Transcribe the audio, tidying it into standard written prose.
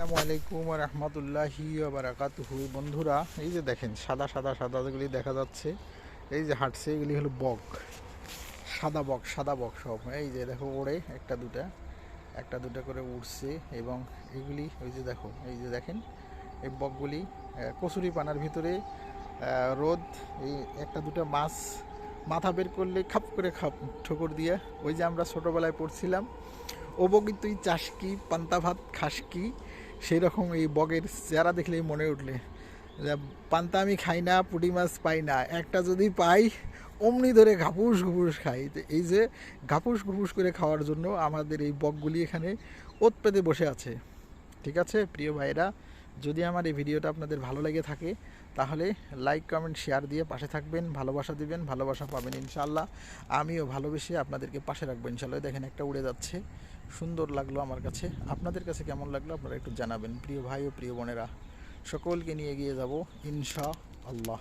আসসালামু আলাইকুম রহমতুল্লাহি বারাকাতুহু। বন্ধুরা, এই যে দেখেন সাদা সাদা সাদাগুলি দেখা যাচ্ছে, এই যে হাঁটছে, এগুলি হলো বক। সাদা বক সব, এই যে দেখো ওড়ে একটা দুটা করে উড়ছে। এবং এগুলি ওই যে দেখো, এই যে দেখেন এই বকগুলি কচুরি পানার ভিতরে রোদ, এই একটা দুটা মাছ মাথা বের করলে খাপ করে ঠোকর দিয়ে, ওই যে আমরা ছোটোবেলায় পড়ছিলাম ও বগি তুই চাস কি, পান্তা ভাত খাস কি, সেই রকম এই বগের চেহারা দেখলেই মনে উঠলে পান্তা আমি খাই না, পুঁটি মাছ পাই না, একটা যদি পাই অমনি ধরে ঘাপুস ঘুপুস খাই। তো এই যে ঘাপুস ঘুপুস করে খাওয়ার জন্য আমাদের এই বকগুলি এখানে ওত পেতে বসে আছে। ঠিক আছে প্রিয় ভাইরা, যদি আমার এই ভিডিওটা আপনাদের ভালো লেগে থাকে তাহলে লাইক কমেন্ট শেয়ার দিয়ে পাশে থাকবেন, ভালোবাসা দিবেন, ভালোবাসা পাবেন ইনশাআল্লাহ। আমিও ভালোবেসে আপনাদেরকে পাশে রাখবো ইনশাআল্লাহ। দেখেন একটা উড়ে যাচ্ছে, সুন্দর লাগলো আমার কাছে। আপনাদের কাছে কেমন লাগলো আপনারা একটু জানাবেন। প্রিয় ভাই ও প্রিয় বোনেরা, সকলকে নিয়ে এগিয়ে যাব ইনশাআল্লাহ।